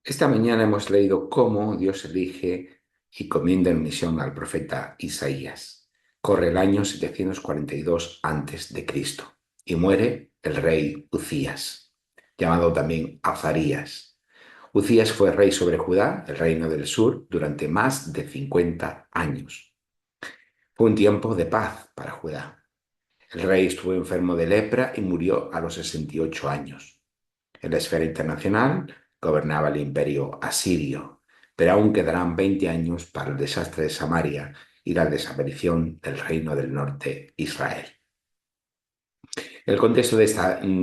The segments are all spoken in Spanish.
Esta mañana hemos leído cómo Dios elige y comienda en misión al profeta Isaías. Corre el año 742 a.C. y muere el rey Uzías, llamado también Azarías. Uzías fue rey sobre Judá, el reino del sur, durante más de 50 años. Fue un tiempo de paz para Judá. El rey estuvo enfermo de lepra y murió a los 68 años. En la esfera internacional gobernaba el imperio asirio, pero aún quedarán 20 años para el desastre de Samaria y la desaparición del reino del norte, Israel. El contexto de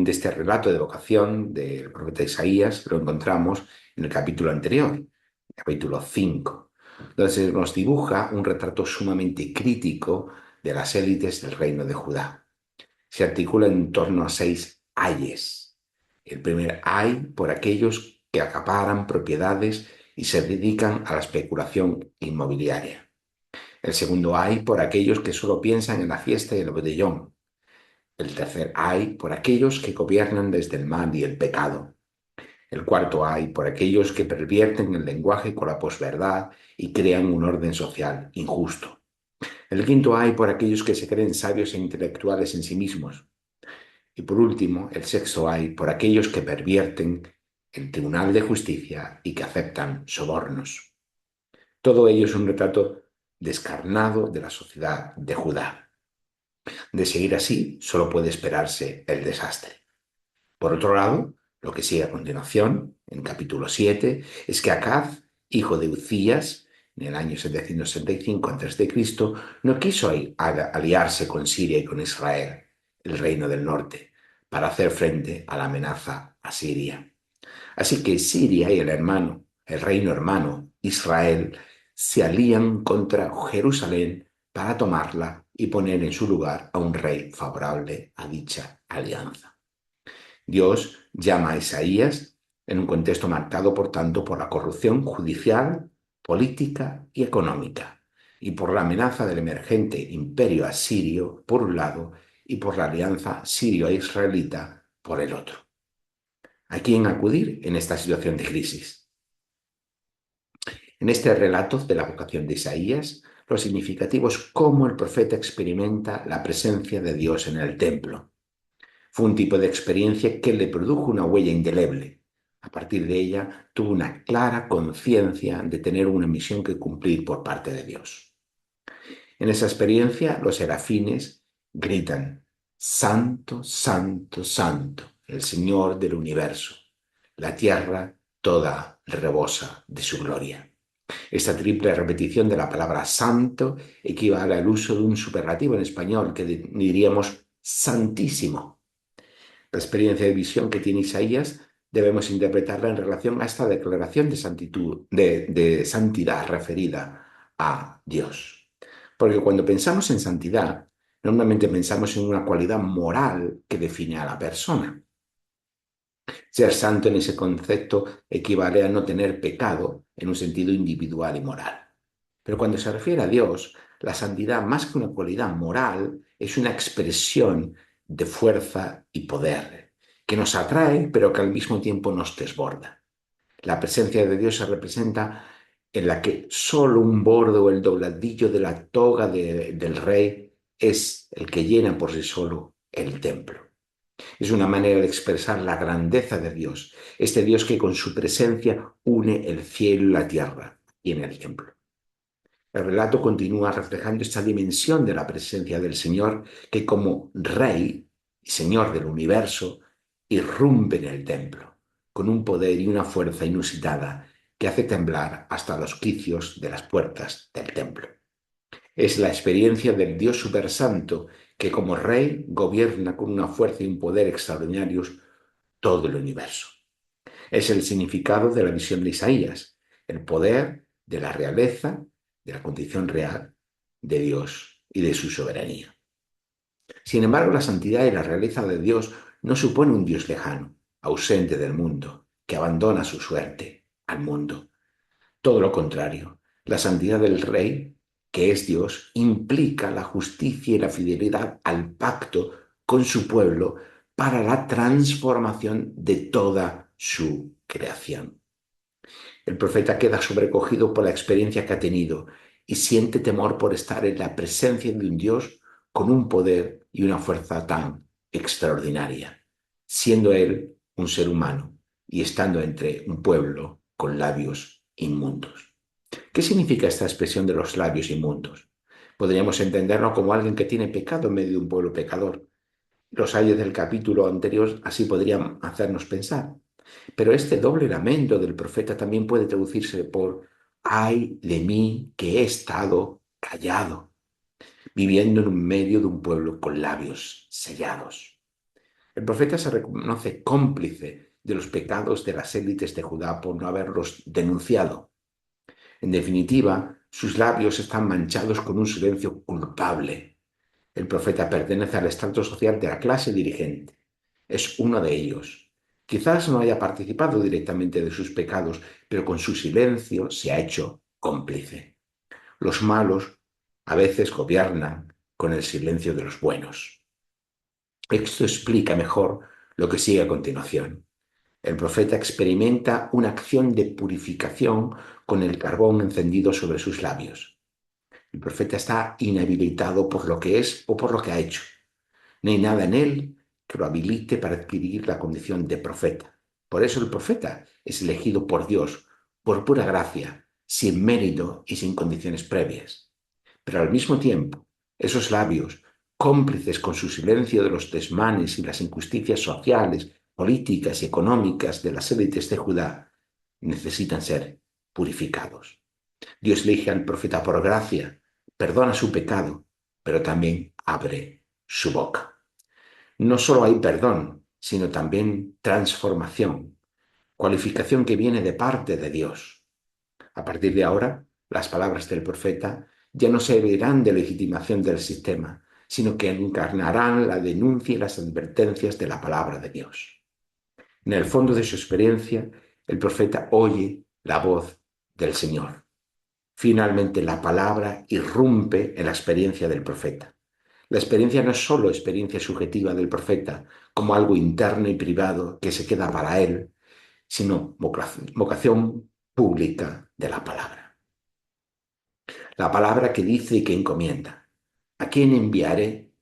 este relato de vocación del profeta Isaías lo encontramos en el capítulo anterior, capítulo 5, donde se nos dibuja un retrato sumamente crítico de las élites del reino de Judá. Se articula en torno a 6 ayes. El primer ay por aquellos que acaparan propiedades y se dedican a la especulación inmobiliaria. El segundo ay por aquellos que solo piensan en la fiesta y el botellón. El tercer ay por aquellos que gobiernan desde el mal y el pecado. El cuarto ay por aquellos que pervierten el lenguaje con la posverdad y crean un orden social injusto. El quinto ay por aquellos que se creen sabios e intelectuales en sí mismos. Y por último, el sexto ay por aquellos que pervierten el tribunal de justicia y que aceptan sobornos. Todo ello es un retrato descarnado de la sociedad de Judá. De seguir así, solo puede esperarse el desastre. Por otro lado, lo que sigue a continuación, en capítulo 7, es que Acaz, hijo de Uzías, en el año 765 a.C., no quiso aliarse con Siria y con Israel, el reino del norte, para hacer frente a la amenaza asiria. Así que Siria y el reino hermano, Israel, se alían contra Jerusalén para tomarla y poner en su lugar a un rey favorable a dicha alianza. Dios llama a Isaías en un contexto marcado, por tanto, por la corrupción judicial, política y económica, y por la amenaza del emergente imperio asirio, por un lado, y por la alianza sirio-israelita, por el otro. ¿A quién acudir en esta situación de crisis? En este relato de la vocación de Isaías, lo significativo es cómo el profeta experimenta la presencia de Dios en el templo. Fue un tipo de experiencia que le produjo una huella indeleble. A partir de ella, tuvo una clara conciencia de tener una misión que cumplir por parte de Dios. En esa experiencia, los serafines gritan: Santo, Santo, Santo, el Señor del universo. La tierra toda rebosa de su gloria. Esta triple repetición de la palabra santo equivale al uso de un superlativo en español que diríamos santísimo. La experiencia de visión que tiene Isaías debemos interpretarla en relación a esta declaración de santidad referida a Dios. Porque cuando pensamos en santidad, normalmente pensamos en una cualidad moral que define a la persona. Ser santo en ese concepto equivale a no tener pecado en un sentido individual y moral. Pero cuando se refiere a Dios, la santidad, más que una cualidad moral, es una expresión de fuerza y poder, que nos atrae, pero que al mismo tiempo nos desborda. La presencia de Dios se representa en la que solo un borde o el dobladillo de la toga del rey es el que llena por sí solo el templo. Es una manera de expresar la grandeza de Dios, este Dios que con su presencia une el cielo y la tierra y en el templo. El relato continúa reflejando esta dimensión de la presencia del Señor que como Rey y Señor del universo irrumpe en el templo con un poder y una fuerza inusitada que hace temblar hasta los quicios de las puertas del templo. Es la experiencia del Dios supersanto que como Rey gobierna con una fuerza y un poder extraordinarios todo el universo. Es el significado de la visión de Isaías, el poder de la realeza, de la condición real de Dios y de su soberanía. Sin embargo, la santidad y la realeza de Dios no supone un Dios lejano, ausente del mundo, que abandona su suerte al mundo. Todo lo contrario, la santidad del Rey, que es Dios, implica la justicia y la fidelidad al pacto con su pueblo para la transformación de toda su creación. El profeta queda sobrecogido por la experiencia que ha tenido y siente temor por estar en la presencia de un Dios con un poder y una fuerza tan extraordinaria, siendo él un ser humano y estando entre un pueblo con labios inmundos. ¿Qué significa esta expresión de los labios inmundos? Podríamos entenderlo como alguien que tiene pecado en medio de un pueblo pecador. Los ayes del capítulo anterior así podrían hacernos pensar. Pero este doble lamento del profeta también puede traducirse por ay de mí que he estado callado, viviendo en medio de un pueblo con labios sellados. El profeta se reconoce cómplice de los pecados de las élites de Judá por no haberlos denunciado. En definitiva, sus labios están manchados con un silencio culpable. El profeta pertenece al estrato social de la clase dirigente. Es uno de ellos. Quizás no haya participado directamente de sus pecados, pero con su silencio se ha hecho cómplice. Los malos a veces gobiernan con el silencio de los buenos. Esto explica mejor lo que sigue a continuación. El profeta experimenta una acción de purificación con el carbón encendido sobre sus labios. El profeta está inhabilitado por lo que es o por lo que ha hecho. No hay nada en él que lo habilite para adquirir la condición de profeta. Por eso el profeta es elegido por Dios, por pura gracia, sin mérito y sin condiciones previas. Pero al mismo tiempo, esos labios, cómplices con su silencio de los desmanes y las injusticias sociales, políticas y económicas de las élites de Judá, necesitan ser purificados. Dios elige al profeta por gracia, perdona su pecado, pero también abre su boca. No solo hay perdón, sino también transformación, cualificación que viene de parte de Dios. A partir de ahora, las palabras del profeta ya no servirán de legitimación del sistema, sino que encarnarán la denuncia y las advertencias de la palabra de Dios. En el fondo de su experiencia, el profeta oye la voz del Señor. Finalmente, la palabra irrumpe en la experiencia del profeta. La experiencia no es solo experiencia subjetiva del profeta, como algo interno y privado que se queda para él, sino vocación pública de la palabra. La palabra que dice y que encomienda. ¿A quién enviaré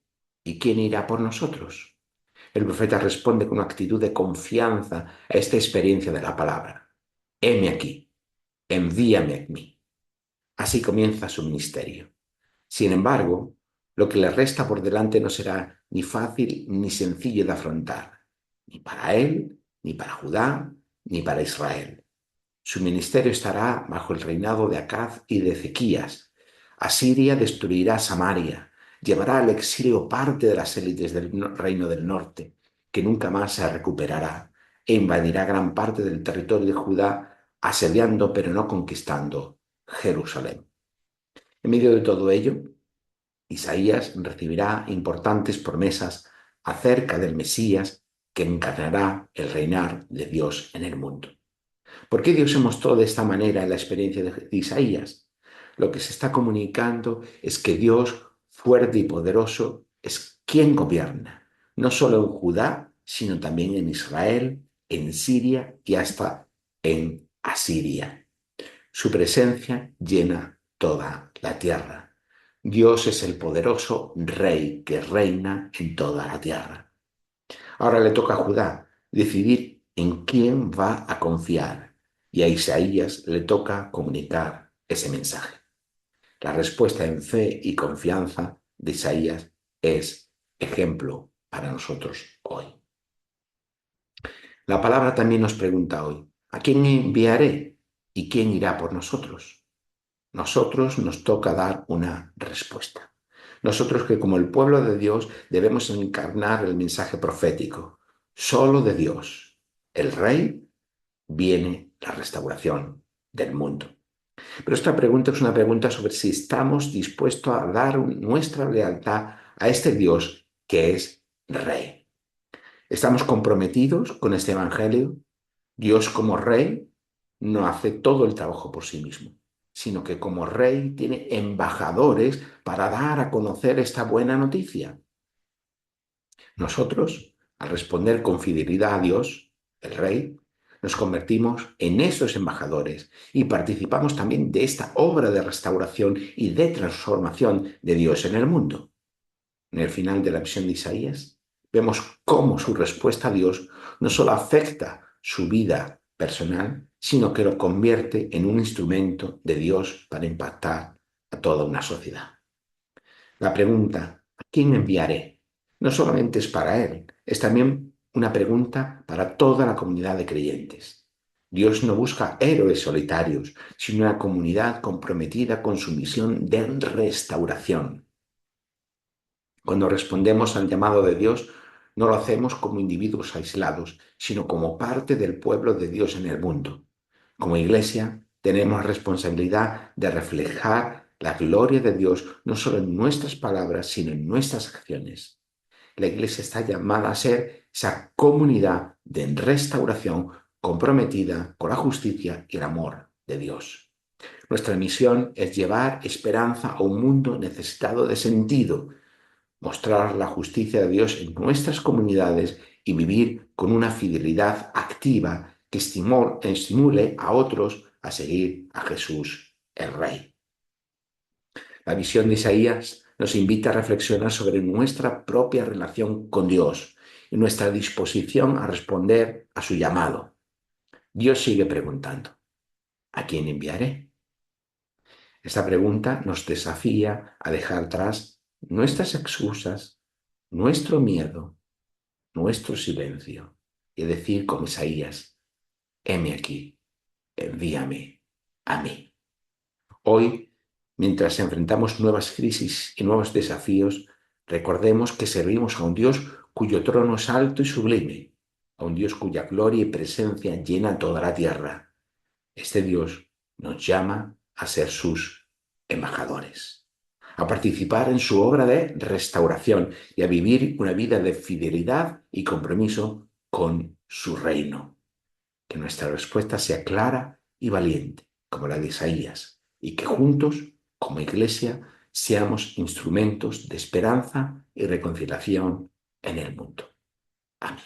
y quién irá por nosotros? El profeta responde con una actitud de confianza a esta experiencia de la palabra. Heme aquí, envíame a mí. Así comienza su ministerio. Sin embargo, lo que le resta por delante no será ni fácil ni sencillo de afrontar, ni para él, ni para Judá, ni para Israel. Su ministerio estará bajo el reinado de Acaz y de Ezequías. Asiria destruirá Samaria, llevará al exilio parte de las élites del reino del norte, que nunca más se recuperará, e invadirá gran parte del territorio de Judá, asediando pero no conquistando Jerusalén. En medio de todo ello, Isaías recibirá importantes promesas acerca del Mesías que encarnará el reinar de Dios en el mundo. ¿Por qué Dios se mostró de esta manera en la experiencia de Isaías? Lo que se está comunicando es que Dios, fuerte y poderoso, es quien gobierna, no solo en Judá, sino también en Israel, en Siria y hasta en Asiria. Su presencia llena toda la tierra. Dios es el poderoso Rey que reina en toda la tierra. Ahora le toca a Judá decidir en quién va a confiar y a Isaías le toca comunicar ese mensaje. La respuesta en fe y confianza de Isaías es ejemplo para nosotros hoy. La palabra también nos pregunta hoy, ¿a quién enviaré y quién irá por nosotros? Nosotros nos toca dar una respuesta. Nosotros que como el pueblo de Dios debemos encarnar el mensaje profético. Solo de Dios, el Rey, viene la restauración del mundo. Pero esta pregunta es una pregunta sobre si estamos dispuestos a dar nuestra lealtad a este Dios que es Rey. ¿Estamos comprometidos con este Evangelio? Dios como Rey no hace todo el trabajo por sí mismo, sino que como Rey tiene embajadores para dar a conocer esta buena noticia. Nosotros, al responder con fidelidad a Dios, el Rey, Nos convertimos en esos embajadores y participamos también de esta obra de restauración y de transformación de Dios en el mundo. En el final de la visión de Isaías, vemos cómo su respuesta a Dios no solo afecta su vida personal, sino que lo convierte en un instrumento de Dios para impactar a toda una sociedad. La pregunta, ¿a quién enviaré? No solamente es para él, es también una pregunta para toda la comunidad de creyentes. Dios no busca héroes solitarios, sino una comunidad comprometida con su misión de restauración. Cuando respondemos al llamado de Dios, no lo hacemos como individuos aislados, sino como parte del pueblo de Dios en el mundo. Como iglesia, tenemos responsabilidad de reflejar la gloria de Dios no solo en nuestras palabras, sino en nuestras acciones. La iglesia está llamada a ser esa comunidad de restauración comprometida con la justicia y el amor de Dios. Nuestra misión es llevar esperanza a un mundo necesitado de sentido, mostrar la justicia de Dios en nuestras comunidades y vivir con una fidelidad activa que estimule a otros a seguir a Jesús, el Rey. La visión de Isaías nos invita a reflexionar sobre nuestra propia relación con Dios y nuestra disposición a responder a su llamado. Dios sigue preguntando, ¿a quién enviaré? Esta pregunta nos desafía a dejar atrás nuestras excusas, nuestro miedo, nuestro silencio y decir con Isaías, heme aquí, envíame a mí. Hoy, mientras enfrentamos nuevas crisis y nuevos desafíos, recordemos que servimos a un Dios cuyo trono es alto y sublime, a un Dios cuya gloria y presencia llena toda la tierra. Este Dios nos llama a ser sus embajadores, a participar en su obra de restauración y a vivir una vida de fidelidad y compromiso con su reino. Que nuestra respuesta sea clara y valiente, como la de Isaías, y que juntos, como iglesia, seamos instrumentos de esperanza y reconciliación en el mundo. Amén.